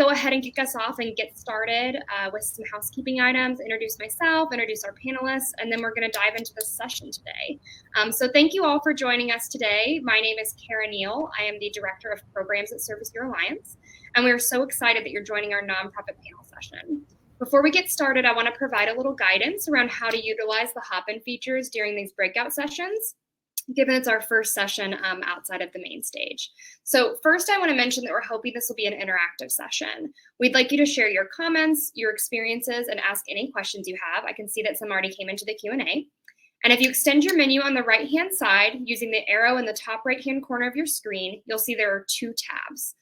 go ahead and kick us off and get started with some housekeeping items, introduce myself, introduce our panelists, and then we're going to dive into the session today. So thank you all for joining us today. My name is Kara Neal. I am the Director of Programs at Service Year Alliance, and we are so excited that you're joining our nonprofit panel session. Before we get started, I want to provide a little guidance around how to utilize the hop-in features during these breakout sessions, given it's our first session outside of the main stage. So first, I want to mention that we're hoping this will be an interactive session. We'd like you to share your comments, your experiences, and ask any questions you have. I can see that some already came into the Q&A. And if you extend your menu on the right-hand side using the arrow in the top right-hand corner of your screen, you'll see there are two tabs.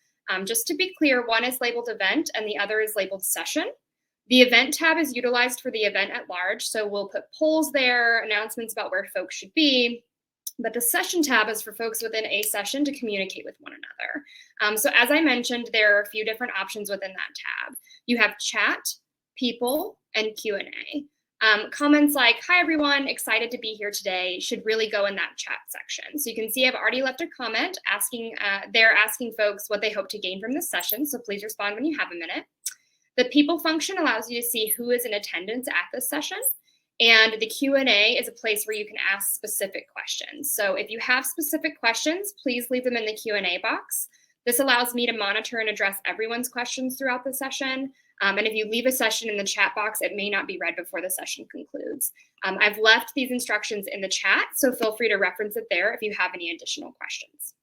Just to be clear, one is labeled Event and the other is labeled Session. The Event tab is utilized for the event at large, so we'll put polls there, announcements about where folks should be. But the Session tab is for folks within a session to communicate with one another. So as I mentioned, there are a few different options within that tab. You have Chat, People, and Q&A. Comments like, "Hi everyone, excited to be here today," should really go in that chat section. So you can see I've already left a comment asking, they're asking folks what they hope to gain from this session, so please respond when you have a minute. The People function allows you to see who is in attendance at this session. And the Q&A is a place where you can ask specific questions. So if you have specific questions, please leave them in the Q&A box. This allows me to monitor and address everyone's questions throughout the session. And if you leave a session in the chat box, it may not be read before the session concludes. I've left these instructions in the chat, so feel free to reference it there if you have any additional questions.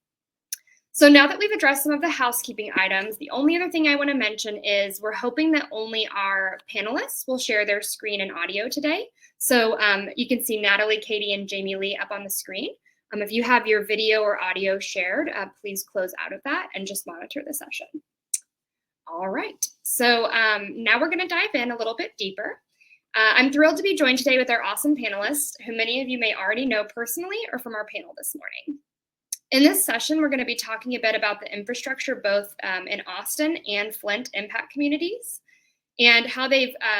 So now that we've addressed some of the housekeeping items, the only other thing I want to mention is we're hoping that only our panelists will share their screen and audio today. So you can see Natalie, Katie, and Jamie Lee up on the screen. If you have your video or audio shared, please close out of that and just monitor the session. All right, so now we're going to dive in a little bit deeper. I'm thrilled to be joined today with our awesome panelists, who many of you may already know personally or from our panel this morning. In this session, we're going to be talking a bit about the infrastructure both in Austin and Flint impact communities, and how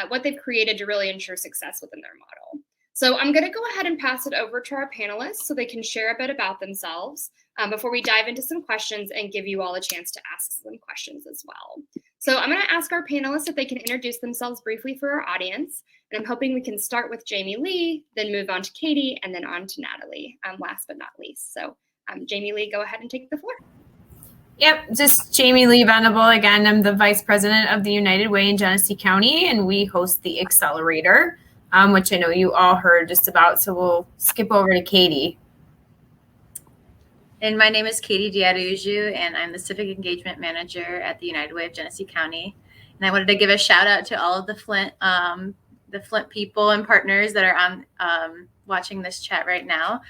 what they've created to really ensure success within their model. So I'm going to go ahead and pass it over to our panelists so they can share a bit about themselves before we dive into some questions and give you all a chance to ask some questions as well. So I'm going to ask our panelists if they can introduce themselves briefly for our audience. And I'm hoping we can start with Jamie Lee, then move on to Katie, and then on to Natalie, last but not least. So Jamie Lee, go ahead and take the floor. Yep, just Jamie Lee Venable again. I'm the Vice President of the United Way in Genesee County, and we host the Accelerator, which I know you all heard just about, so we'll skip over to Katie. And my name is Katie Diaduju, and I'm the Civic Engagement Manager at the United Way of Genesee County. And I wanted to give a shout out to all of the Flint people and partners that are on watching this chat right now.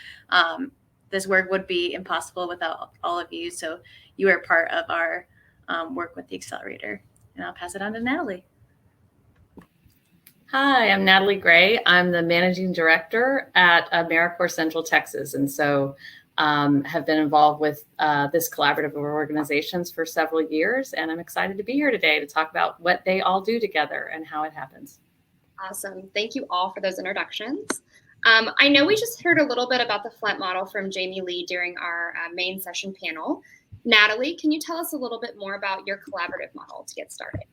This work would be impossible without all of you, so you are part of our work with the Accelerator. And I'll pass it on to Natalie. Hi, I'm Natalie Gray. I'm the Managing Director at AmeriCorps Central Texas, and so have been involved with this collaborative of organizations for several years, and I'm excited to be here today to talk about what they all do together and how it happens. Awesome. Thank you all for those introductions. I know we just heard a little bit about the Flint model from Jamie Lee during our main session panel. Natalie, can you tell us a little bit more about your collaborative model to get started?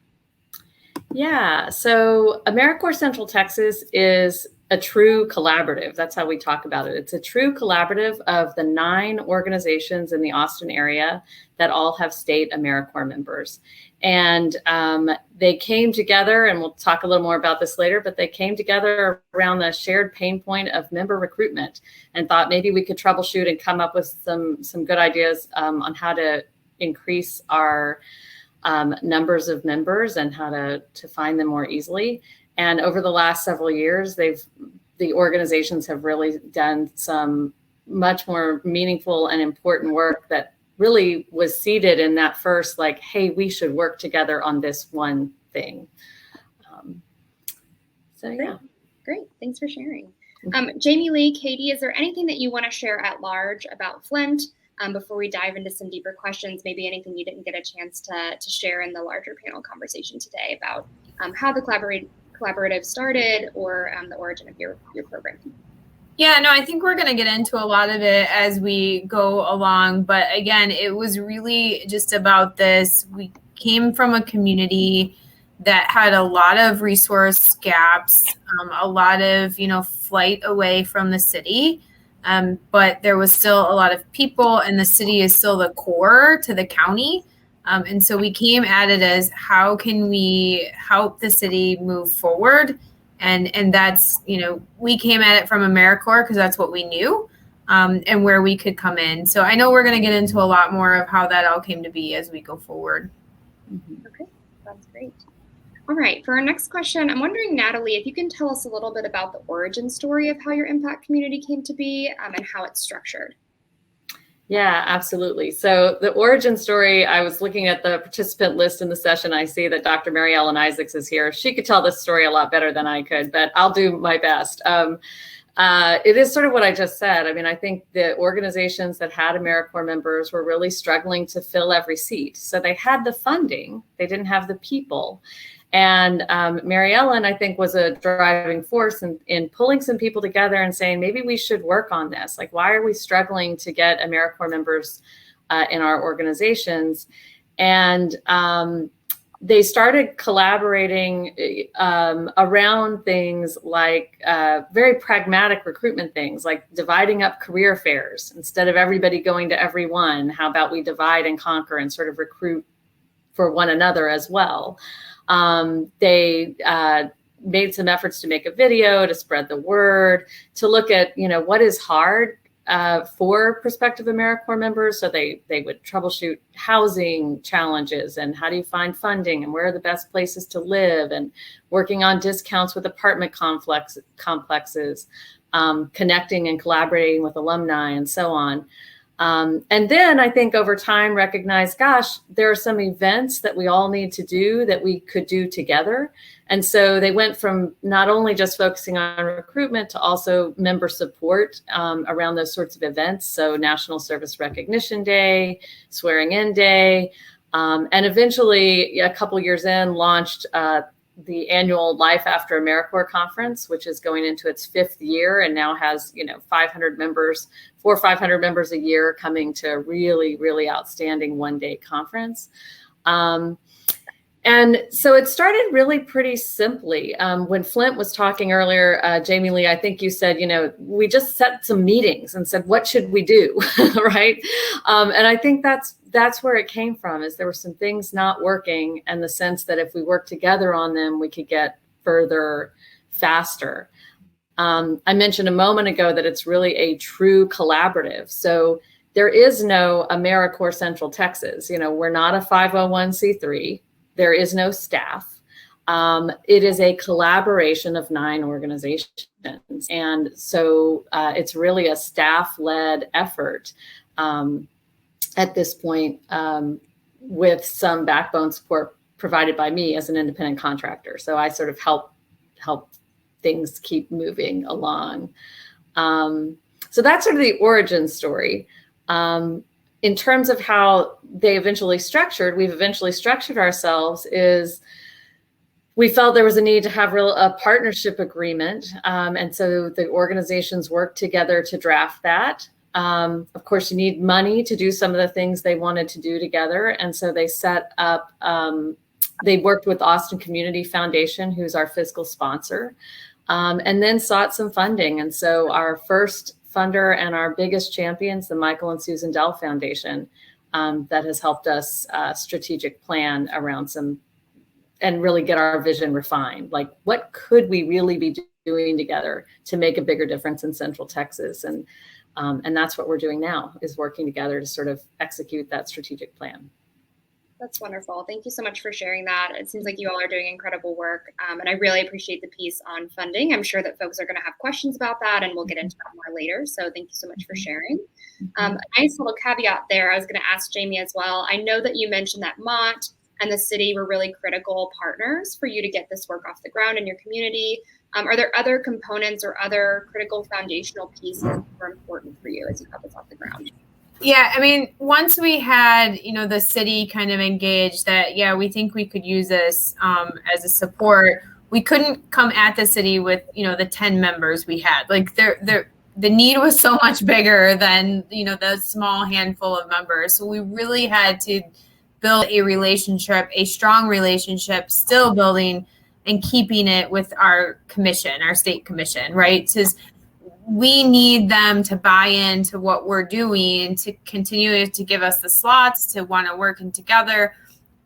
Yeah, so AmeriCorps Central Texas is a true collaborative. That's how we talk about it. It's a true collaborative of the 9 organizations in the Austin area that all have state AmeriCorps members. And they came together, and we'll talk a little more about this later, but they came together around the shared pain point of member recruitment and thought maybe we could troubleshoot and come up with some good ideas on how to increase our numbers of members and how to find them more easily. And over the last several years, the organizations have really done some much more meaningful and important work that really was seated in that first, like, hey, we should work together on this one thing. Yeah. Great. Thanks for sharing. Jamie Lee, Katie, is there anything that you want to share at large about Flint before we dive into some deeper questions? Maybe anything you didn't get a chance to share in the larger panel conversation today about how the collaborative started or the origin of your program? Yeah, no, I think we're going to get into a lot of it as we go along. But again, it was really just about this. came from a community that had a lot of resource gaps, a lot of, flight away from the city. But there was still a lot of people, and the city is still the core to the county. And so we came at it as, how can we help the city move forward? And that's, we came at it from AmeriCorps because that's what we knew, and where we could come in. So I know we're going to get into a lot more of how that all came to be as we go forward. Okay, that's great. All right, for our next question, I'm wondering, Natalie, if you can tell us a little bit about the origin story of how your impact community came to be, and how it's structured. Yeah, absolutely. So the origin story, I was looking at the participant list in the session. I see that Dr. Mary Ellen Isaacs is here. She could tell this story a lot better than I could, but I'll do my best. It is sort of what I just said. I mean, I think the organizations that had AmeriCorps members were really struggling to fill every seat. So they had the funding, they didn't have the people. And Mary Ellen, I think, was a driving force in pulling some people together and saying, maybe we should work on this. Like, why are we struggling to get AmeriCorps members in our organizations? And they started collaborating around things like very pragmatic recruitment things, like dividing up career fairs. Instead of everybody going to every one, how about we divide and conquer and sort of recruit for one another as well? They made some efforts to make a video, to spread the word, to look at, what is hard for prospective AmeriCorps members. So they would troubleshoot housing challenges and how do you find funding and where are the best places to live, and working on discounts with apartment complexes, connecting and collaborating with alumni and so on. And then I think over time recognized, gosh, there are some events that we all need to do that we could do together. And so they went from not only just focusing on recruitment to also member support around those sorts of events. So National Service Recognition Day, Swearing In Day, and eventually a couple years in launched the annual Life After AmeriCorps conference, which is going into its 5th year and now has, 500 members, 400 or 500 members a year coming to a really, really outstanding one-day conference. And so it started really pretty simply. When Flint was talking earlier, Jamie Lee, I think you said, we just set some meetings and said, what should we do, right? And I think that's where it came from, is there were some things not working, and the sense that if we work together on them, we could get further faster. I mentioned a moment ago that it's really a true collaborative. So there is no AmeriCorps Central Texas. We're not a 501c3. There is no staff. It is a collaboration of 9 organizations. And so it's really a staff-led effort at this point, with some backbone support provided by me as an independent contractor. So I sort of help things keep moving along. So that's sort of the origin story. In terms of how we've eventually structured ourselves, is we felt there was a need to have a partnership agreement. And so the organizations worked together to draft that. Of course, you need money to do some of the things they wanted to do together. And so they set up, they worked with Austin Community Foundation, who's our fiscal sponsor, and then sought some funding. And so our first funder and our biggest champions, the Michael and Susan Dell Foundation, that has helped us strategic plan around some, and really get our vision refined. Like, what could we really be doing together to make a bigger difference in Central Texas? And that's what we're doing now, is working together to sort of execute that strategic plan. That's wonderful. Thank you so much for sharing that. It seems like you all are doing incredible work, and I really appreciate the piece on funding. I'm sure that folks are going to have questions about that, and we'll get into that more later. So thank you so much for sharing. A nice little caveat there. I was going to ask Jamie as well. I know that you mentioned that Mott and the city were really critical partners for you to get this work off the ground in your community. Are there other components or other critical foundational pieces that were important for you as you got this off the ground? Yeah, I mean, once we had, the city kind of engaged that, yeah, we think we could use this as a support, we couldn't come at the city with, the 10 members we had. Like, the need was so much bigger than, the small handful of members. So we really had to build a relationship, a strong relationship, still building and keeping it with our commission, our state commission, right? Because we need them to buy into what we're doing, to continue to give us the slots, to want to work together.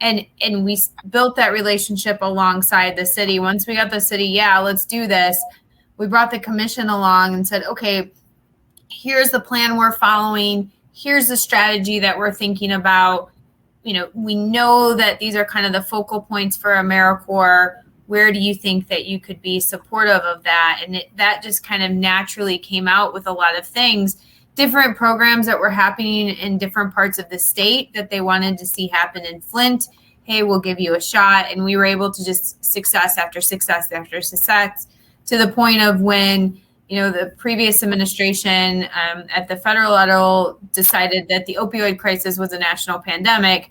And we built that relationship alongside the city. Once we got the city, yeah, let's do this. We brought the commission along and said, okay, here's the plan we're following. Here's the strategy that we're thinking about. You know, we know that these are kind of the focal points for AmeriCorps. Where do you think that you could be supportive of that? And that just kind of naturally came out with a lot of things, different programs that were happening in different parts of the state that they wanted to see happen in Flint. Hey, we'll give you a shot. And we were able to just success after success after success, to the point of when, you know, the previous administration at the federal level decided that the opioid crisis was a national pandemic.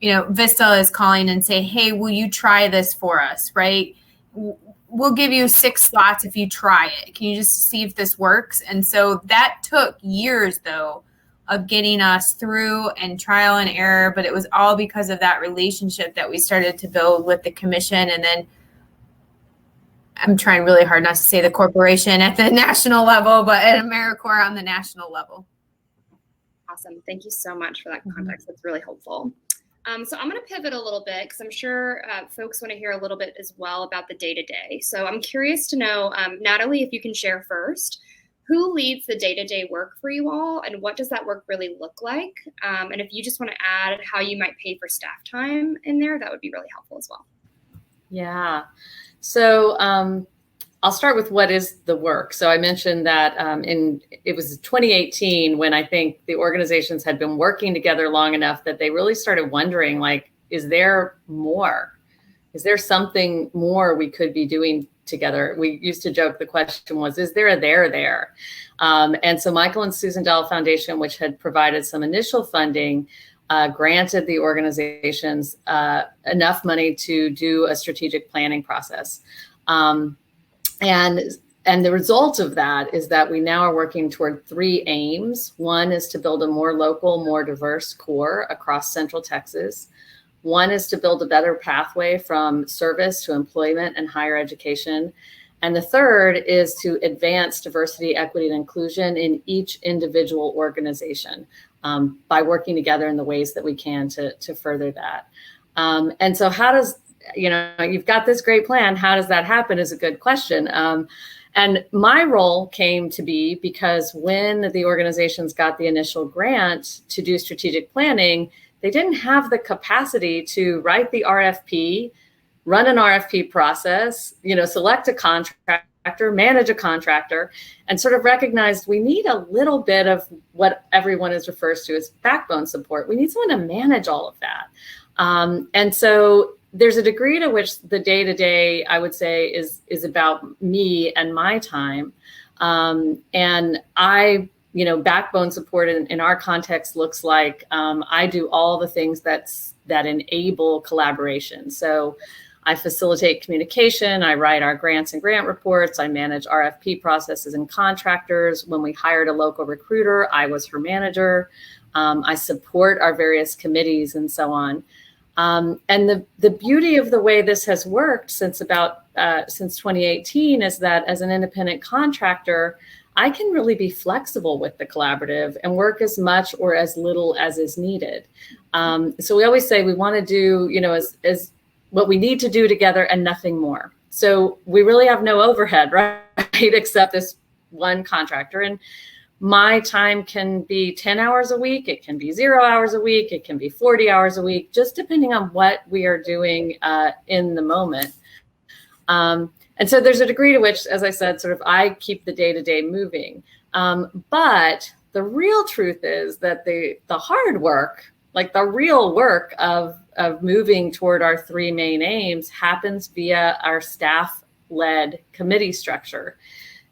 You know, Vista is calling and say, hey, will you try this for us, right? We'll give you 6 slots if you try it. Can you just see if this works? And so that took years, though, of getting us through and trial and error, but it was all because of that relationship that we started to build with the commission. And then I'm trying really hard not to say the corporation at the national level, but at AmeriCorps on the national level. Awesome. Thank you so much for that context. That's really helpful. So I'm going to pivot a little bit because I'm sure folks want to hear a little bit as well about the day-to-day. So I'm curious to know, Natalie, if you can share first, who leads the day-to-day work for you all, and what does that work really look like? And if you just want to add how you might pay for staff time in there, that would be really helpful as well. Yeah. So I'll start with what is the work. So I mentioned that it was 2018 when I think the organizations had been working together long enough that they really started wondering, like, is there more? Is there something more we could be doing together? We used to joke, the question was, is there a there? And so Michael and Susan Dell Foundation, which had provided some initial funding, granted the organizations enough money to do a strategic planning process. And the result of that is that we now are working toward 3 aims. One is to build a more local, more diverse core across Central Texas. One is to build a better pathway from service to employment and higher education. And the third is to advance diversity, equity, and inclusion in each individual organization by working together in the ways that we can to further that. And so how does, you know, you've got this great plan, how does that happen is a good question. And my role came to be because when the organizations got the initial grant to do strategic planning, they didn't have the capacity to write the RFP, run an RFP process, you know, select a contractor, manage a contractor, and sort of recognized we need a little bit of what everyone refers to as backbone support. We need someone to manage all of that. And so there's a degree to which the day-to-day, I would say, is about me and my time. And I, you know, backbone support in our context looks like I do all the things that enable collaboration. So I facilitate communication. I write our grants and grant reports. I manage RFP processes and contractors. When we hired a local recruiter, I was her manager. I support our various committees and so on. And the beauty of the way this has worked since 2018 is that as an independent contractor, I can really be flexible with the collaborative and work as much or as little as is needed. So we always say we want to do, you know, as what we need to do together and nothing more. So we really have no overhead, right? Except this one contractor. And my time can be 10 hours a week. It can be 0 hours a week. It can be 40 hours a week, just depending on what we are doing in the moment. And so there's a degree to which, as I said, sort of I keep the day-to-day moving. But the real truth is that the hard work, like the real work of moving toward our 3 main aims, happens via our staff-led committee structure.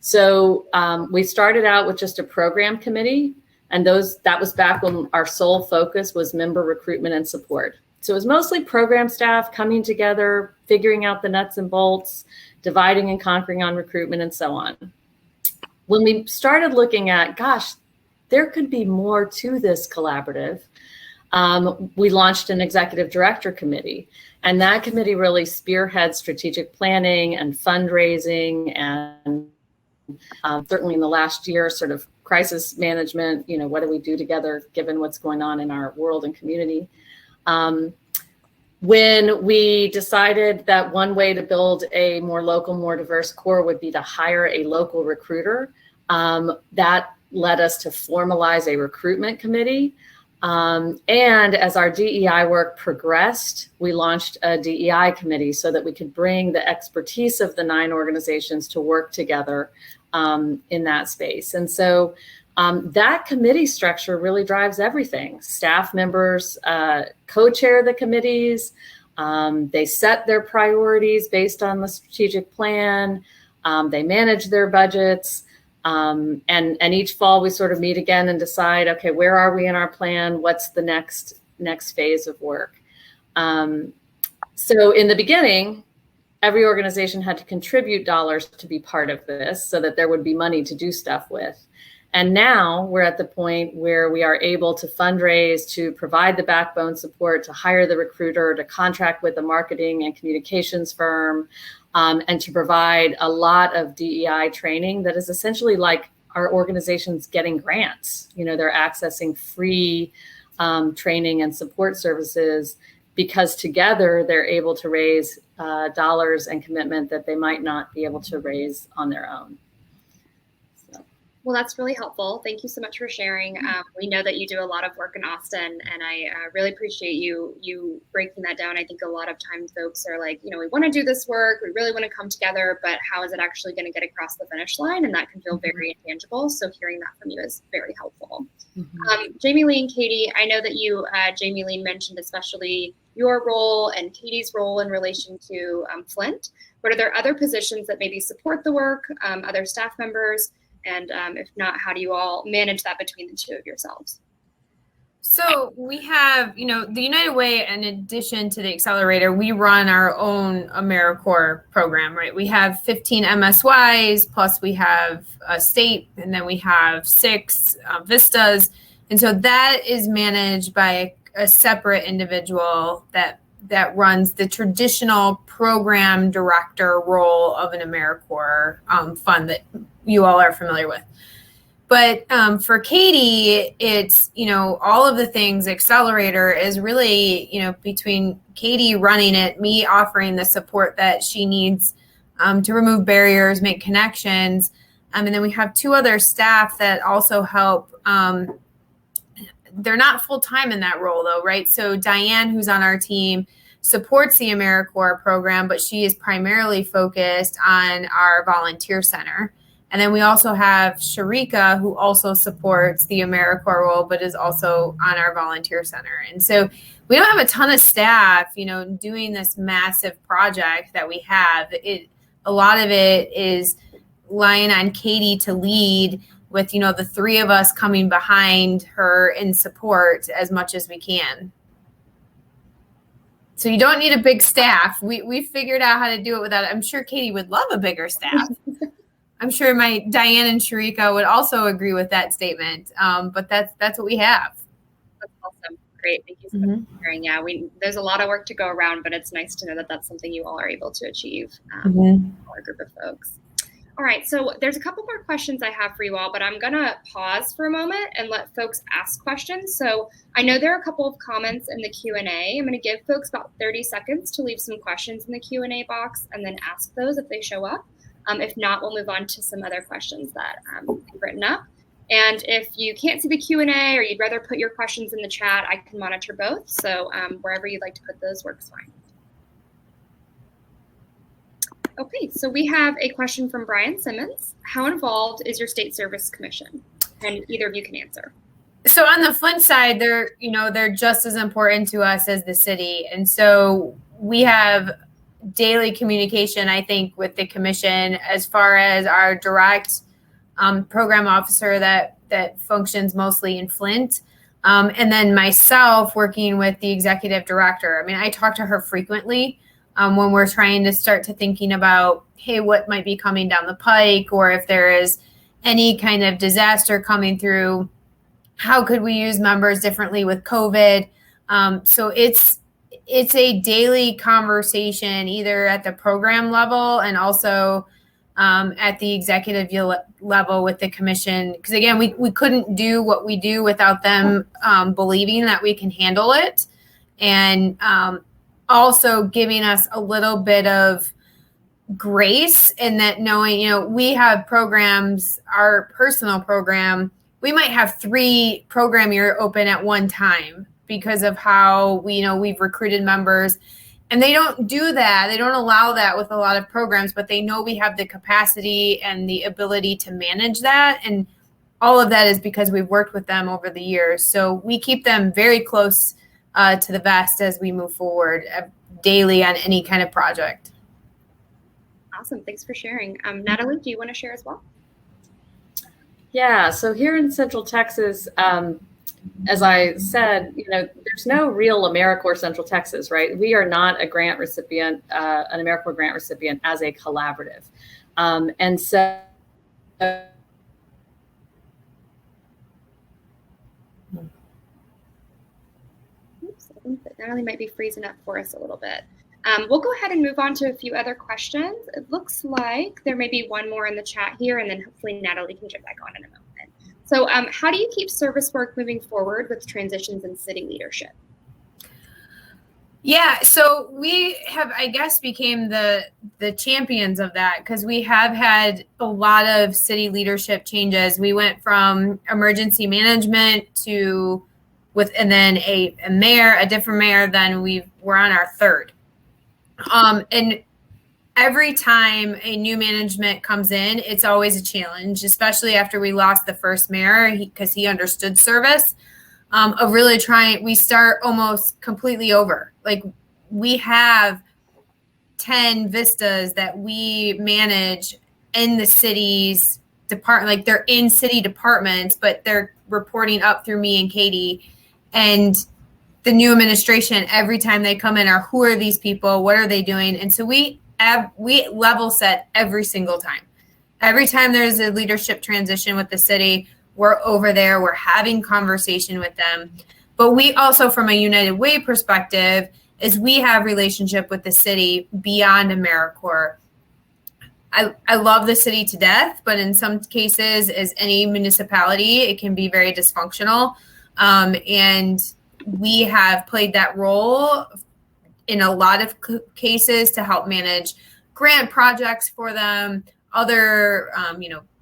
So we started out with just a program committee, and that was back when our sole focus was member recruitment and support. So it was mostly program staff coming together, figuring out the nuts and bolts, dividing and conquering on recruitment, and so on. When we started looking at, gosh, there could be more to this collaborative, we launched an executive director committee. And that committee really spearheads strategic planning and fundraising, and certainly in the last year, sort of crisis management. What do we do together given what's going on in our world and community? When we decided that one way to build a more local, more diverse core would be to hire a local recruiter, that led us to formalize a recruitment committee. And as our DEI work progressed, we launched a DEI committee so that we could bring the expertise of the 9 organizations to work together in that space. And so that committee structure really drives everything. Staff members co-chair the committees. They set their priorities based on the strategic plan. They manage their budgets. And each fall we sort of meet again and decide, okay, where are we in our plan? What's the next phase of work? So in the beginning, every organization had to contribute dollars to be part of this so that there would be money to do stuff with. And now we're at the point where we are able to fundraise, to provide the backbone support, to hire the recruiter, to contract with the marketing and communications firm, and to provide a lot of DEI training that is essentially like our organizations getting grants. They're accessing free training and support services because together they're able to raise dollars and commitment that they might not be able to raise on their own. Well, that's really helpful. Thank you so much for sharing. We know that you do a lot of work in Austin, and I really appreciate you breaking that down. I think a lot of times folks are like, we want to do this work, we really want to come together, but how is it actually going to get across the finish line? And that can feel very intangible. So hearing that from you is very helpful. Jamie Lee and Katie, I know that you, Jamie Lee, mentioned especially your role and Katie's role in relation to Flint. But are there other positions that maybe support the work, other staff members? And if not, how do you all manage that between the two of yourselves? So we have, the United Way, in addition to the accelerator, we run our own AmeriCorps program, right? We have 15 MSYs, plus we have a state, and then we have 6 Vistas. And so that is managed by a separate individual that runs the traditional program director role of an AmeriCorps fund that you all are familiar with. But for Katie, it's, all of the things accelerator is really, between Katie running it, me offering the support that she needs to remove barriers, make connections. And then we have 2 other staff that also help. They're not full-time in that role though, right? So Diane, who's on our team, supports the AmeriCorps program, but she is primarily focused on our volunteer center. And then we also have Sharika, who also supports the AmeriCorps role, but is also on our volunteer center. And so we don't have a ton of staff, doing this massive project that we have. A lot of it is relying on Katie to lead with, the 3 of us coming behind her in support as much as we can. So you don't need a big staff. We figured out how to do it without it. I'm sure Katie would love a bigger staff. I'm sure my Diane and Sharika would also agree with that statement. But that's what we have. That's awesome. Great. Thank you so much for sharing. Yeah, there's a lot of work to go around, but it's nice to know that that's something you all are able to achieve, our group of folks. All right, so there's a couple more questions I have for you all, but I'm gonna pause for a moment and let folks ask questions. So I know there are a couple of comments in the Q&A. I'm gonna give folks about 30 seconds to leave some questions in the Q&A box and then ask those if they show up. If not, we'll move on to some other questions that you've written up. And if you can't see the Q&A or you'd rather put your questions in the chat, I can monitor both. So wherever you'd like to put those works fine. Okay, so we have a question from Brian Simmons. How involved is your State Service Commission? And either of you can answer. So on the Flint side, they're just as important to us as the city. And so we have daily communication, I think, with the commission as far as our direct program officer that functions mostly in Flint. And then myself working with the executive director. I mean, I talk to her frequently when we're trying to start to thinking about, hey, what might be coming down the pike, or if there is any kind of disaster coming through, how could we use members differently with COVID? So it's a daily conversation, either at the program level and also at the executive level with the commission. Because again, we couldn't do what we do without them believing that we can handle it, and also giving us a little bit of grace in that, knowing, we have programs, our personal program, we might have 3 program year open at one time because of how we've recruited members, and they don't do that. They don't allow that with a lot of programs, but they know we have the capacity and the ability to manage that. And all of that is because we've worked with them over the years. So we keep them very close to the vest as we move forward daily on any kind of project. Awesome. Thanks for sharing. Natalie, do you want to share as well? Yeah. So here in Central Texas, as I said, there's no real AmeriCorps Central Texas, right? We are not a grant recipient, an AmeriCorps grant recipient as a collaborative. And so oops, I think that Natalie might be freezing up for us a little bit. We'll go ahead and move on to a few other questions. It looks like there may be one more in the chat here, and then hopefully Natalie can jump back on in a moment. So how do you keep service work moving forward with transitions in city leadership? Yeah, so we have, I guess, became the champions of that, because we have had a lot of city leadership changes. We went from emergency management and then a mayor, a different mayor, then we're on our 3rd. And every time a new management comes in, it's always a challenge, especially after we lost the first mayor, because he understood service, of really trying. We start almost completely over. Like, we have 10 vistas that we manage in the city's department. Like, they're in city departments, but they're reporting up through me and Katie. And the new administration, every time they come in, are, who are these people? What are they doing? And so we level set every single time. Every time there's a leadership transition with the city, we're over there, we're having conversation with them. But we also, from a United Way perspective, is we have relationship with the city beyond AmeriCorps. I love the city to death, but in some cases, as any municipality, it can be very dysfunctional. And we have played that role in a lot of cases to help manage grant projects for them, other,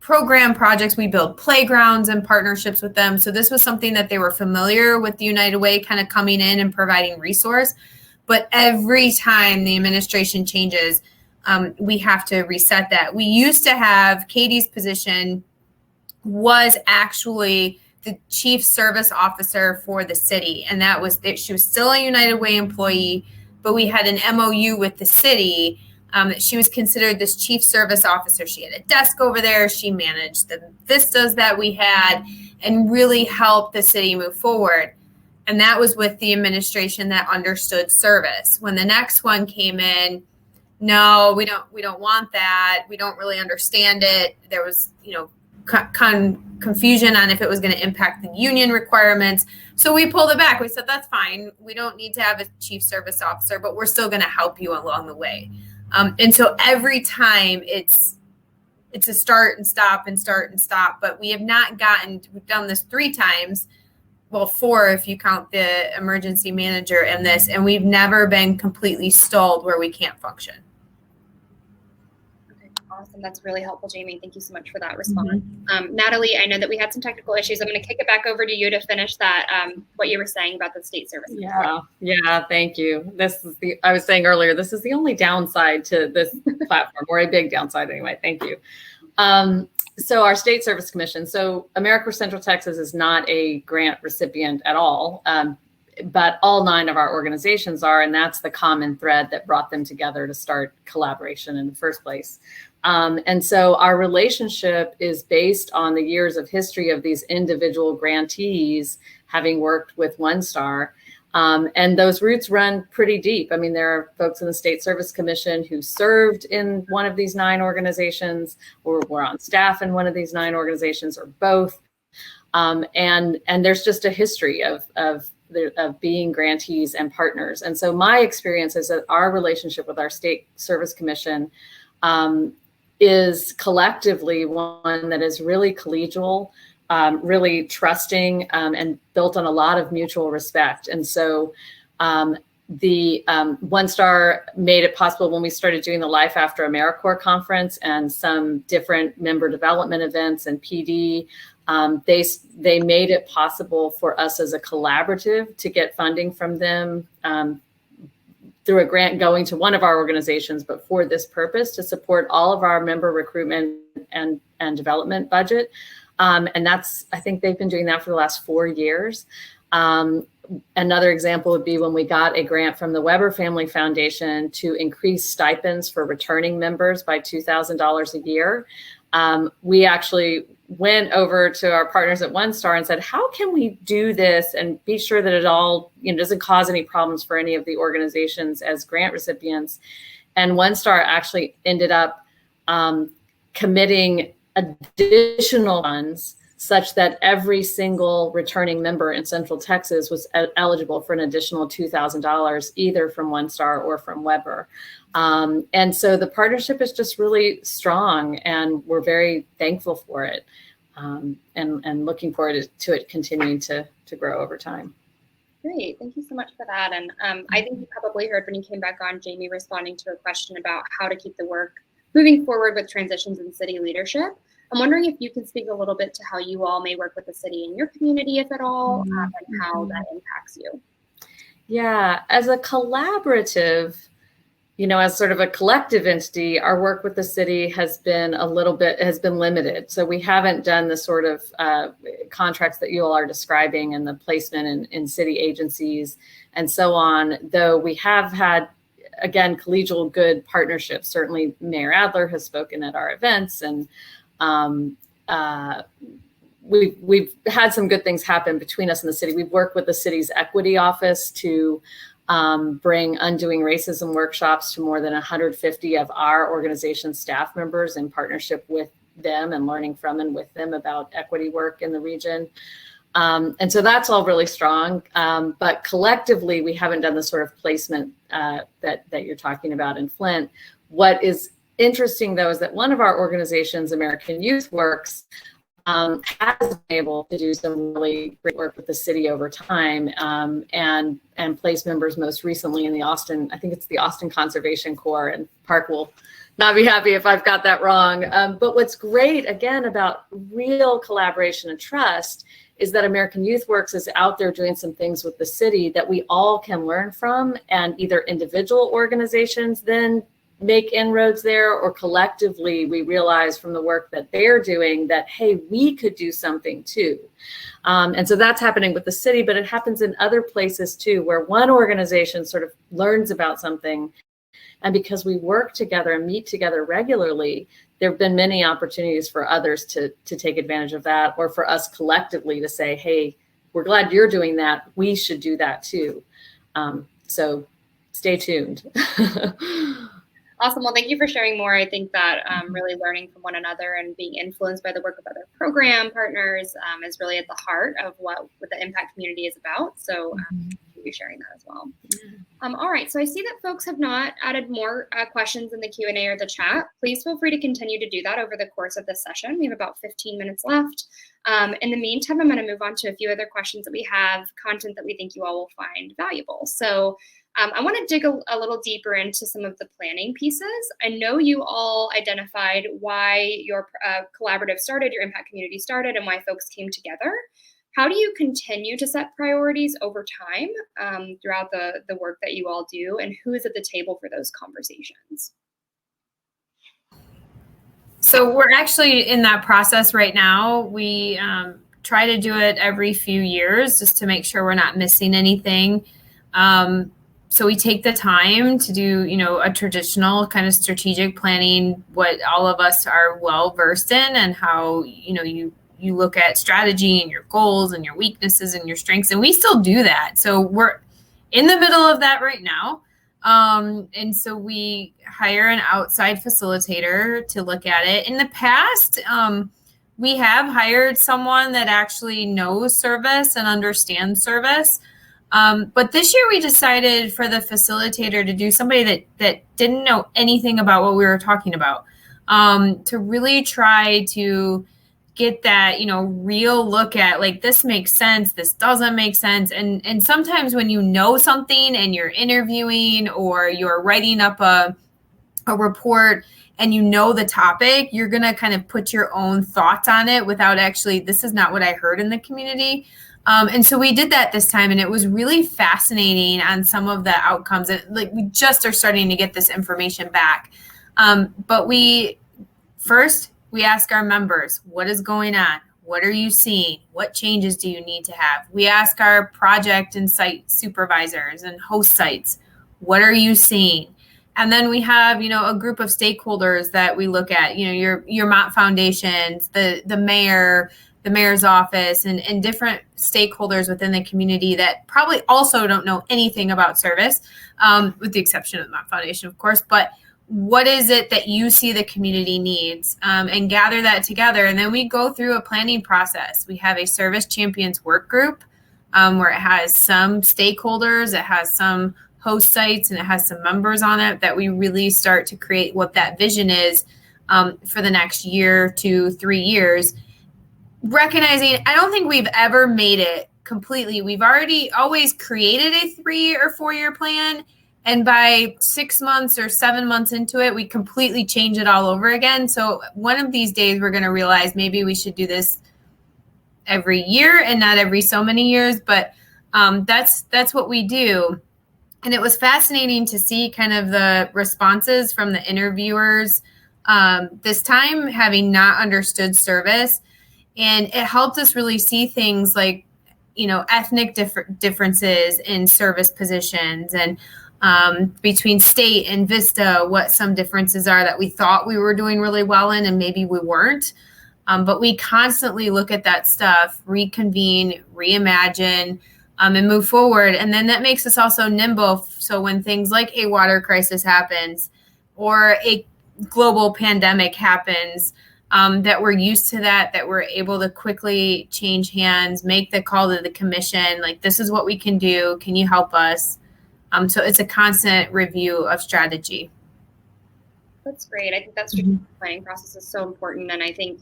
program projects. We build playgrounds and partnerships with them. So this was something that they were familiar with the United Way kind of coming in and providing resource. But every time the administration changes, we have to reset that. We used to have, Katie's position was actually the chief service officer for the city. And that was, she was still a United Way employee, but we had an MOU with the city that she was considered this chief service officer. She had a desk over there. She managed the vistas that we had and really helped the city move forward. And that was with the administration that understood service. When the next one came in, no, we don't want that. We don't really understand it. There was, confusion on if it was going to impact the union requirements. So we pulled it back. We said, that's fine. We don't need to have a chief service officer, but we're still going to help you along the way. And so every time it's a start and stop and start and stop, but we have not we've done this 3 times. Well, 4 if you count the emergency manager in this, and we've never been completely stalled where we can't function. Awesome. That's really helpful, Jamie. Thank you so much for that response. Natalie, I know that we had some technical issues. I'm going to kick it back over to you to finish that, what you were saying about the state services. Yeah. Thank you. I was saying earlier, this is the only downside to this platform, or a big downside anyway. Thank you. So our State Service Commission, so AmeriCorps Central Texas is not a grant recipient at all, but all 9 of our organizations are, and that's the common thread that brought them together to start collaboration in the first place. And so our relationship is based on the years of history of these individual grantees having worked with One Star. And those roots run pretty deep. I mean, there are folks in the State Service Commission who served in one of these 9 organizations, or were on staff in one of these 9 organizations, or both. And there's just a history of of being grantees and partners. And so my experience is that our relationship with our State Service Commission is collectively one that is really collegial, really trusting, and built on a lot of mutual respect. And so the One Star made it possible when we started doing the Life After AmeriCorps conference and some different member development events and PD. They made it possible for us as a collaborative to get funding from them through a grant going to one of our organizations, but for this purpose, to support all of our member recruitment and development budget. And that's, I think they've been doing that for the last 4 years. Another example would be when we got a grant from the Weber Family Foundation to increase stipends for returning members by $2,000 a year. We actually went over to our partners at One Star and said, how can we do this and be sure that it all, doesn't cause any problems for any of the organizations as grant recipients? And One Star actually ended up committing additional funds such that every single returning member in Central Texas was eligible for an additional $2,000, either from One Star or from Weber. And so the partnership is just really strong, and we're very thankful for it, and looking forward to it continuing to grow over time. Great. Thank you so much for that. And I think you probably heard when you came back on, Jamie responding to a question about how to keep the work moving forward with transitions in city leadership. I'm wondering if you can speak a little bit to how you all may work with the city in your community, if at all, and how that impacts you. Yeah, as a collaborative, as sort of a collective entity, our work with the city has been limited. So we haven't done the sort of contracts that you all are describing and the placement in city agencies and so on, though we have had, again, collegial good partnerships. Certainly Mayor Adler has spoken at our events, and we've had some good things happen between us and the city. We've worked with the city's equity office to bring Undoing Racism workshops to more than 150 of our organization's staff members in partnership with them and learning from and with them about equity work in the region. And so that's all really strong. But collectively, we haven't done the sort of placement that you're talking about in Flint. What is interesting, though, is that one of our organizations, American Youth Works, has been able to do some really great work with the city over time, and place members most recently in the Austin, I think it's the Austin Conservation Corps, and Park will not be happy if I've got that wrong. But what's great, again, about real collaboration and trust is that American Youth Works is out there doing some things with the city that we all can learn from, and either individual organizations then make inroads there, or collectively we realize from the work that they're doing that, hey, we could do something too. And so that's happening with the city, but it happens in other places too, where one organization sort of learns about something. And because we work together and meet together regularly, there have been many opportunities for others to take advantage of that, or for us collectively to say, hey, we're glad you're doing that. We should do that too. So stay tuned. Awesome. Well, thank you for sharing more. I think that really learning from one another and being influenced by the work of other program partners is really at the heart of what the impact community is about. So thank you for sharing that as well. All right. So I see that folks have not added more questions in the Q&A or the chat. Please feel free to continue to do that over the course of this session. We have about 15 minutes left. In the meantime, I'm going to move on to a few other questions that we have, content that we think you all will find valuable. So I want to dig a little deeper into some of the planning pieces. I know you all identified why your collaborative started, your impact community started, and why folks came together. How do you continue to set priorities over time throughout the work that you all do, and who is at the table for those conversations? So we're actually in that process right now. We try to do it every few years just to make sure we're not missing anything. So we take the time to do, a traditional kind of strategic planning, what all of us are well versed in, and how, you look at strategy and your goals and your weaknesses and your strengths. And we still do that. So we're in the middle of that right now. And so we hire an outside facilitator to look at it. In the past, we have hired someone that actually knows service and understands service. But this year we decided for the facilitator to do somebody that didn't know anything about what we were talking about, to really try to get that, real look at, like, this makes sense, this doesn't make sense. And sometimes when you know something and you're interviewing or you're writing up a report and you know the topic, you're going to kind of put your own thoughts on it without actually, this is not what I heard in the community. And so we did that this time, and it was really fascinating on some of the outcomes. Like, we just are starting to get this information back. But we ask our members, what is going on? What are you seeing? What changes do you need to have? We ask our project and site supervisors and host sites, what are you seeing? And then we have, a group of stakeholders that we look at, your Mott foundations, the mayor, the mayor's office, and different stakeholders within the community that probably also don't know anything about service, with the exception of the Mott Foundation, of course. But what is it that you see the community needs, and gather that together. And then we go through a planning process. We have a service champions work group, where it has some stakeholders, it has some host sites, and it has some members on it that we really start to create what that vision is, for the next year to 3 years. Recognizing, I don't think we've ever made it completely. We've always created a 3 or 4 year plan. And by 6 months or 7 months into it, we completely change it all over again. So one of these days we're going to realize maybe we should do this every year and not every so many years. But that's what we do. And it was fascinating to see kind of the responses from the interviewers, this time, having not understood service. And it helped us really see things like, ethnic differences in service positions, and between state and Vista, what some differences are that we thought we were doing really well in and maybe we weren't. But we constantly look at that stuff, reconvene, reimagine, and move forward. And then that makes us also nimble. So when things like a water crisis happens or a global pandemic happens, that we're used to that we're able to quickly change hands, make the call to the commission, like, this is what we can do. Can you help us? So it's a constant review of strategy. That's great. I think that strategic planning process is so important. And I think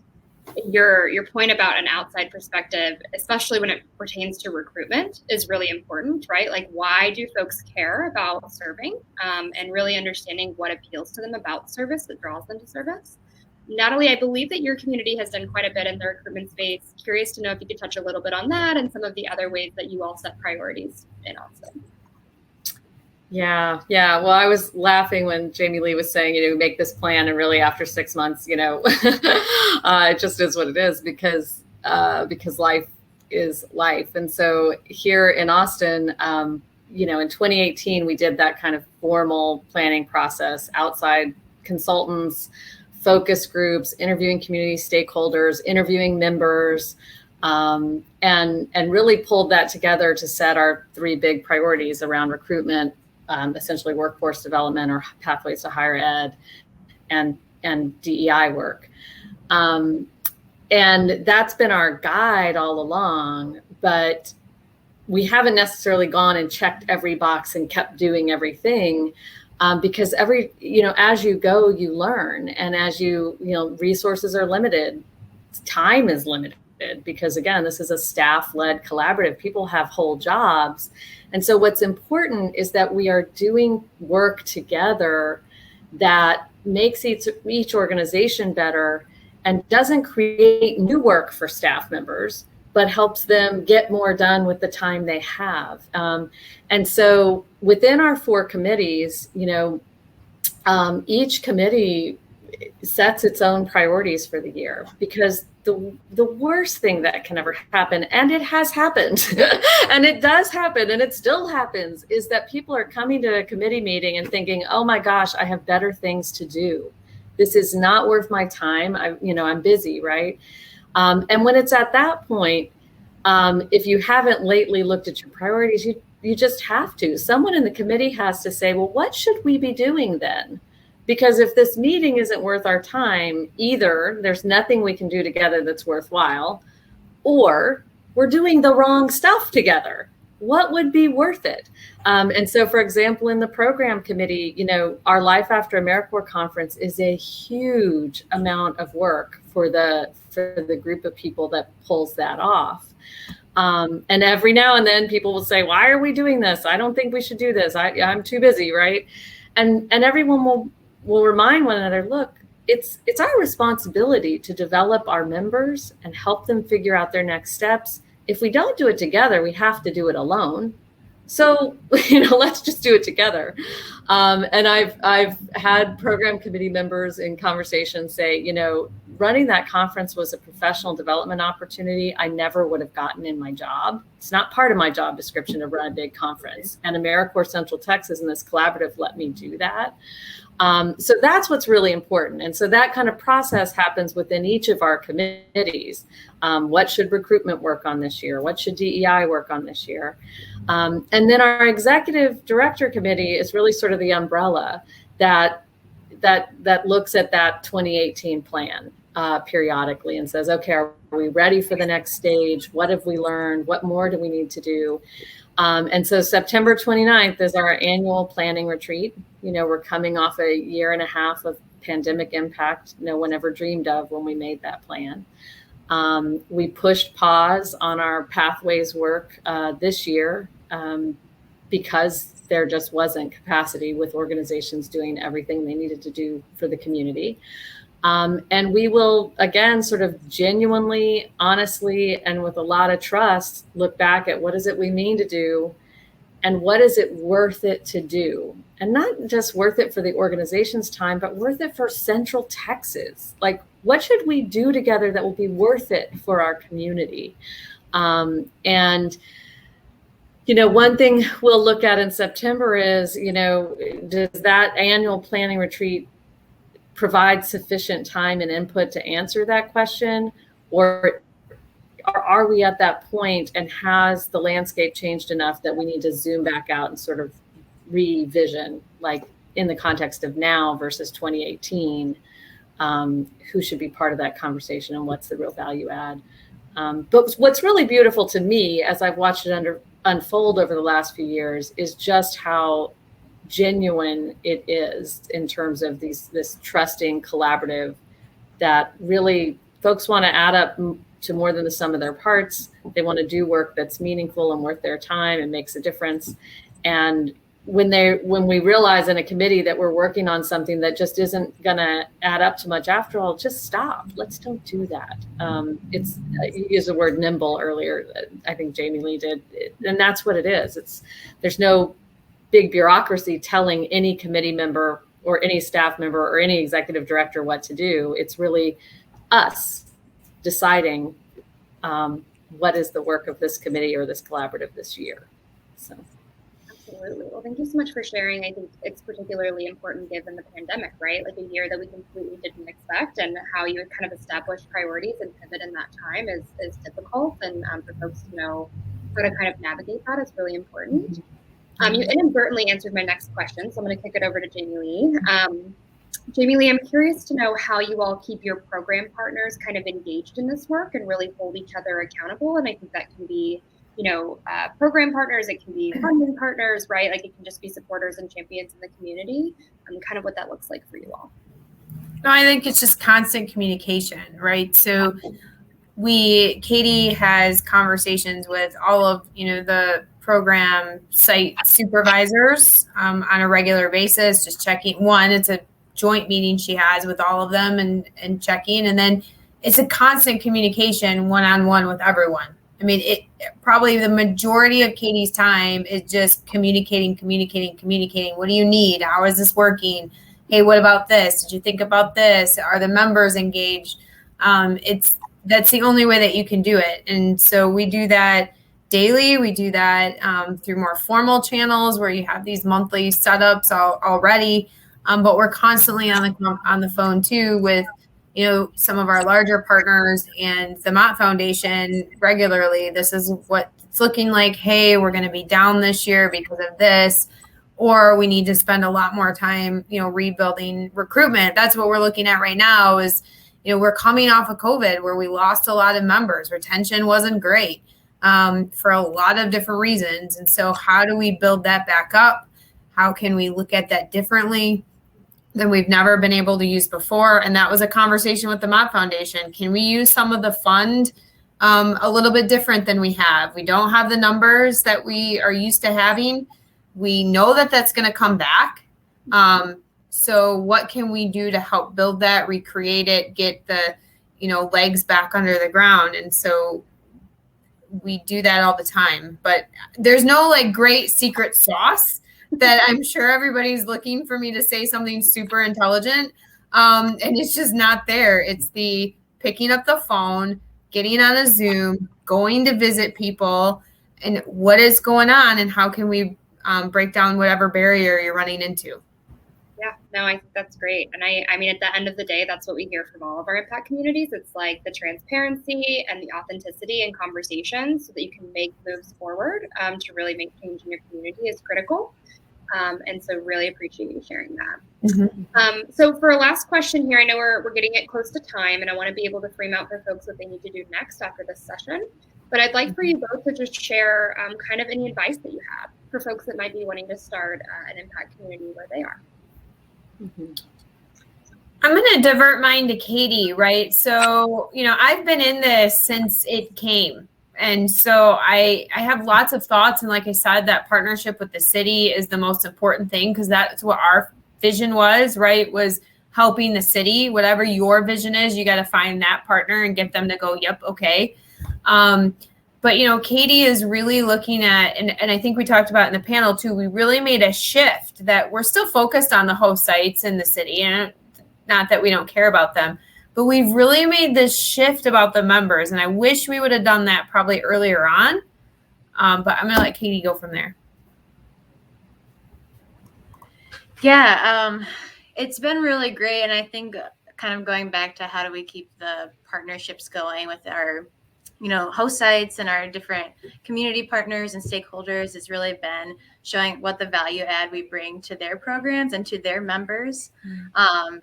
your point about an outside perspective, especially when it pertains to recruitment, is really important, right? Like, why do folks care about serving, and really understanding what appeals to them about service that draws them to service. Natalie, I believe that your community has done quite a bit in the recruitment space. Curious to know if you could touch a little bit on that and some of the other ways that you all set priorities in Austin. Yeah. Well, I was laughing when Jamie Lee was saying, make this plan, and really after 6 months, it just is what it is, because life is life. And so here in Austin, in 2018, we did that kind of formal planning process, outside consultants, focus groups, interviewing community stakeholders, interviewing members, and really pulled that together to set our 3 big priorities around recruitment, essentially workforce development or pathways to higher ed, and DEI work. And that's been our guide all along, but we haven't necessarily gone and checked every box and kept doing everything, because as you go, you learn. And as resources are limited, time is limited, because again, this is a staff-led collaborative. People have whole jobs. And so what's important is that we are doing work together that makes each organization better and doesn't create new work for staff members, but helps them get more done with the time they have. And so within our 4 committees, each committee sets its own priorities for the year, because the worst thing that can ever happen, and it has happened, and it does happen, and it still happens, is that people are coming to a committee meeting and thinking, oh my gosh, I have better things to do. This is not worth my time. I'm busy, right? And when it's at that point, if you haven't lately looked at your priorities, you just have to. Someone in the committee has to say, well, what should we be doing then? Because if this meeting isn't worth our time, either there's nothing we can do together that's worthwhile, or we're doing the wrong stuff together. what would be worth it? And so, for example, in the program committee, our Life After AmeriCorps conference is a huge amount of work for the group of people that pulls that off. And every now and then people will say, why are we doing this? I don't think we should do this. I'm too busy, right? And everyone will remind one another, look, it's our responsibility to develop our members and help them figure out their next steps. If we don't do it together, we have to do it alone. So, let's just do it together. And I've had program committee members in conversations say, running that conference was a professional development opportunity I never would have gotten in my job. It's not part of my job description to run a big conference. And AmeriCorps Central Texas and this collaborative let me do that. So that's what's really important. And so that kind of process happens within each of our committees. What should recruitment work on this year? What should DEI work on this year? And then our executive director committee is really sort of the umbrella that looks at that 2018 plan periodically and says, okay, are we ready for the next stage? What have we learned? What more do we need to do? And so September 29th is our annual planning retreat. We're coming off a year and a half of pandemic impact no one ever dreamed of when we made that plan. We pushed pause on our pathways work this year because there just wasn't capacity with organizations doing everything they needed to do for the community. And we will, again, sort of genuinely, honestly, and with a lot of trust, look back at what is it we mean to do and what is it worth it to do? And not just worth it for the organization's time, but worth it for Central Texas. Like, what should we do together that will be worth it for our community? And one thing we'll look at in September is, does that annual planning retreat provide sufficient time and input to answer that question? Or are we at that point and has the landscape changed enough that we need to zoom back out and sort of revision, like in the context of now versus 2018, who should be part of that conversation and what's the real value add? But what's really beautiful to me as I've watched it unfold over the last few years is just how genuine it is in terms of this trusting collaborative that really folks want to add up to more than the sum of their parts. They want to do work that's meaningful and worth their time and makes a difference. And when we realize in a committee that we're working on something that just isn't going to add up to much after all, just stop. Let's don't do that. You used the word nimble earlier. I think Jamie Lee did. And that's what it is. There's no big bureaucracy telling any committee member or any staff member or any executive director what to do. It's really us deciding what is the work of this committee or this collaborative this year. So. Absolutely. Well, thank you so much for sharing. I think it's particularly important given the pandemic, right? Like a year that we completely didn't expect, and how you would kind of establish priorities and pivot in that time is difficult. And for folks to know how to kind of navigate that is really important. You inadvertently answered my next question, so I'm going to kick it over to Jamie Lee. Jamie Lee, I'm curious to know how you all keep your program partners kind of engaged in this work and really hold each other accountable. And I think that can be, program partners, it can be funding partners, right? Like it can just be supporters and champions in the community, and kind of what that looks like for you all. No, I think it's just constant communication, right? So Katie has conversations with all of, the program site supervisors on a regular basis, just checking. One, it's a joint meeting she has with all of them and checking. And then it's a constant communication one-on-one with everyone. I mean, it probably the majority of Katie's time is just communicating. What do you need? How is this working? Hey, what about this? Did you think about this? Are the members engaged? That's the only way that you can do it. And so we do that daily. We do that through more formal channels where you have these monthly setups already. But we're constantly on the phone too with, some of our larger partners and the Mott Foundation regularly. This is what it's looking like. Hey, we're going to be down this year because of this, or we need to spend a lot more time, rebuilding recruitment. That's what we're looking at right now is, we're coming off of COVID where we lost a lot of members. Retention wasn't great. for a lot of different reasons. And so how do we build that back up? How can we look at that differently than we've never been able to use before? And that was a conversation with the Mott Foundation. Can we use some of the fund a little bit different than we have? We don't have the numbers that we are used to having. We know that that's going to come back. So what can we do to help build that, recreate it, get the, legs back under the ground? And so we do that all the time, but there's no great secret sauce that I'm sure everybody's looking for me to say something super intelligent. And it's just not there. It's the picking up the phone, getting on a Zoom, going to visit people, and what is going on and how can we break down whatever barrier you're running into. Yeah, no, I think that's great. And I mean, at the end of the day, that's what we hear from all of our impact communities. It's like the transparency and the authenticity in conversations so that you can make moves forward to really make change in your community is critical. And so really appreciate you sharing that. Mm-hmm. So for a last question here, I know we're getting it close to time and I want to be able to frame out for folks what they need to do next after this session. But I'd like for you both to just share kind of any advice that you have for folks that might be wanting to start an impact community where they are. Mm-hmm. I'm going to divert mine to Katie, right? So, I've been in this since it came. And so I have lots of thoughts. And like I said, that partnership with the city is the most important thing because that's what our vision was, right? Was helping the city. Whatever your vision is, you got to find that partner and get them to go, yep, okay. But, Katie is really looking at, and I think we talked about in the panel too, we really made a shift that we're still focused on the host sites in the city. And not that we don't care about them, but we've really made this shift about the members. And I wish we would have done that probably earlier on. But I'm going to let Katie go from there. Yeah, it's been really great. And I think kind of going back to how do we keep the partnerships going with our host sites and our different community partners and stakeholders has really been showing what the value add we bring to their programs and to their members.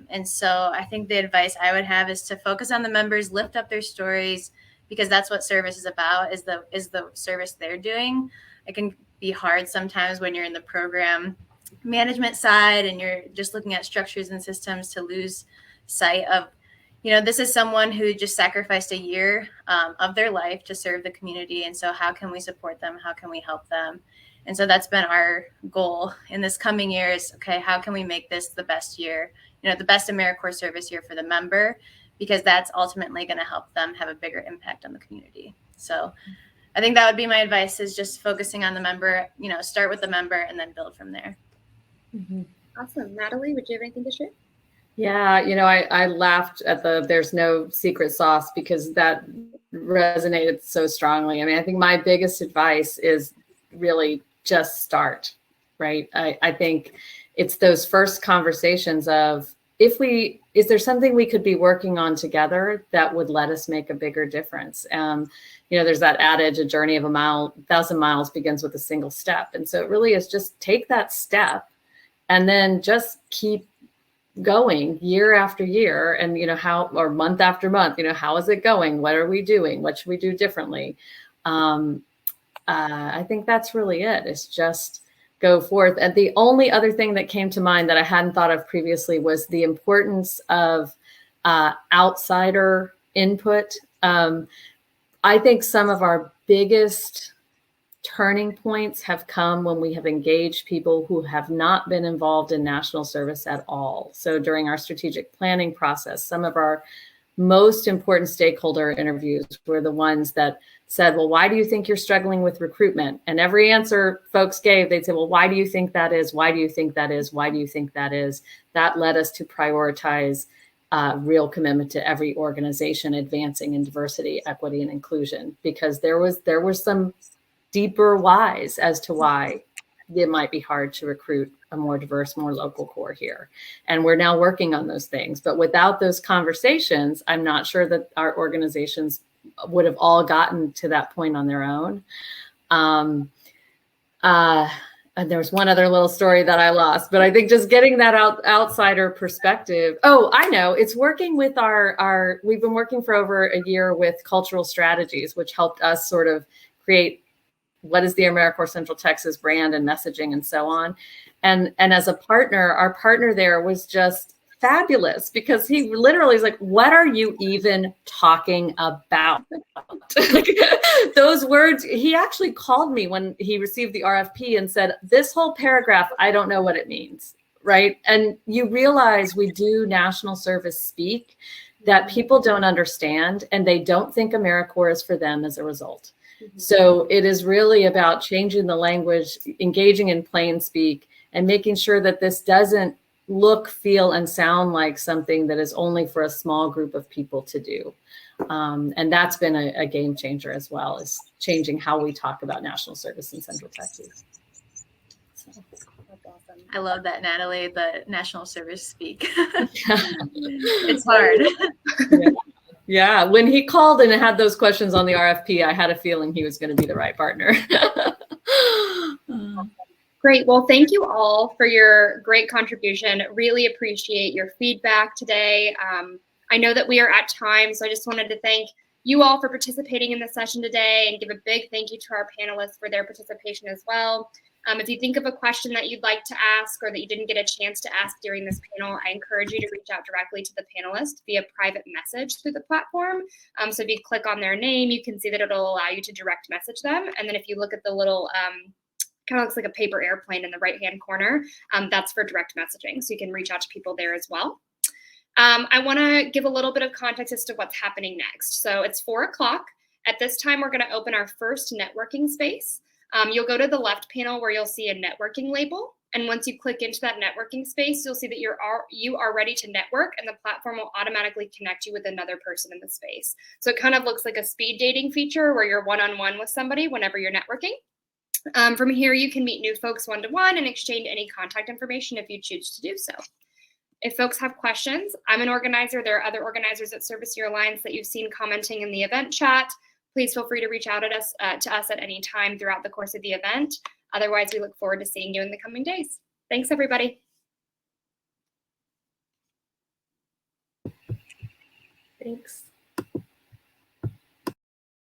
And so I think the advice I would have is to focus on the members, lift up their stories, because that's what service is about, is the service they're doing. It can be hard sometimes when you're in the program management side and you're just looking at structures and systems to lose sight of this is someone who just sacrificed a year of their life to serve the community. And so how can we support them? How can we help them? And so that's been our goal in this coming year is, okay, how can we make this the best year, the best AmeriCorps service year for the member, because that's ultimately going to help them have a bigger impact on the community. So I think that would be my advice, is just focusing on the member, start with the member and then build from there. Mm-hmm. Awesome. Natalie, would you have anything to share? Yeah, I laughed at there's no secret sauce because that resonated so strongly. I mean, I think my biggest advice is really just start, right? I think it's those first conversations of is there something we could be working on together that would let us make a bigger difference? There's that adage, a journey of 1,000 miles begins with a single step. And so it really is just take that step and then just keep going year after year and or month after month, how is it going? What are we doing? What should we do differently? I think that's really it. It's just go forth. And the only other thing that came to mind that I hadn't thought of previously was the importance of outsider input. I think some of our biggest turning points have come when we have engaged people who have not been involved in national service at all. So during our strategic planning process, some of our most important stakeholder interviews were the ones that said, well, why do you think you're struggling with recruitment? And every answer folks gave, they'd say, well, why do you think that is? Why do you think that is? Why do you think that is? That led us to prioritize real commitment to every organization advancing in diversity, equity, and inclusion, because there were some deeper whys as to why it might be hard to recruit a more diverse, more local core here. And we're now working on those things. But without those conversations, I'm not sure that our organizations would have all gotten to that point on their own. And there was one other little story that I lost, but I think just getting that outsider perspective. Oh, I know. It's working with we've been working for over a year with cultural strategies, which helped us sort of create what is the AmeriCorps Central Texas brand and messaging and so on. And as a partner, our partner there was just fabulous, because he literally is like, what are you even talking about? Like, those words, he actually called me when he received the RFP and said, this whole paragraph, I don't know what it means, right? And you realize we do national service speak that people don't understand, and they don't think AmeriCorps is for them as a result. So it is really about changing the language, engaging in plain speak, and making sure that this doesn't look, feel, and sound like something that is only for a small group of people to do. And that's been a game changer as well, is changing how we talk about national service in Central Texas. So. That's awesome. I love that, Natalie, the national service speak. It's hard. Yeah, when he called and had those questions on the RFP, I had a feeling he was going to be the right partner. Great. Well, thank you all for your great contribution. Really appreciate your feedback today. I know that we are at time, so I just wanted to thank you all for participating in the session today, and give a big thank you to our panelists for their participation as well. If you think of a question that you'd like to ask, or that you didn't get a chance to ask during this panel, I encourage you to reach out directly to the panelist via private message through the platform. So if you click on their name, you can see that it'll allow you to direct message them. And then if you look at the little, kind of looks like a paper airplane in the right-hand corner, that's for direct messaging. So you can reach out to people there as well. I want to give a little bit of context as to what's happening next. So it's 4 o'clock. At this time, we're going to open our first networking space. You'll go to the left panel where you'll see a networking label. And once you click into that networking space, you'll see that you are ready to network, and the platform will automatically connect you with another person in the space. So it kind of looks like a speed dating feature where you're one-on-one with somebody whenever you're networking. From here, you can meet new folks one-to-one and exchange any contact information if you choose to do so. If folks have questions, I'm an organizer. There are other organizers at Service Year Alliance that you've seen commenting in the event chat. Please feel free to reach out to us at any time throughout the course of the event. Otherwise, we look forward to seeing you in the coming days. Thanks, everybody. Thanks.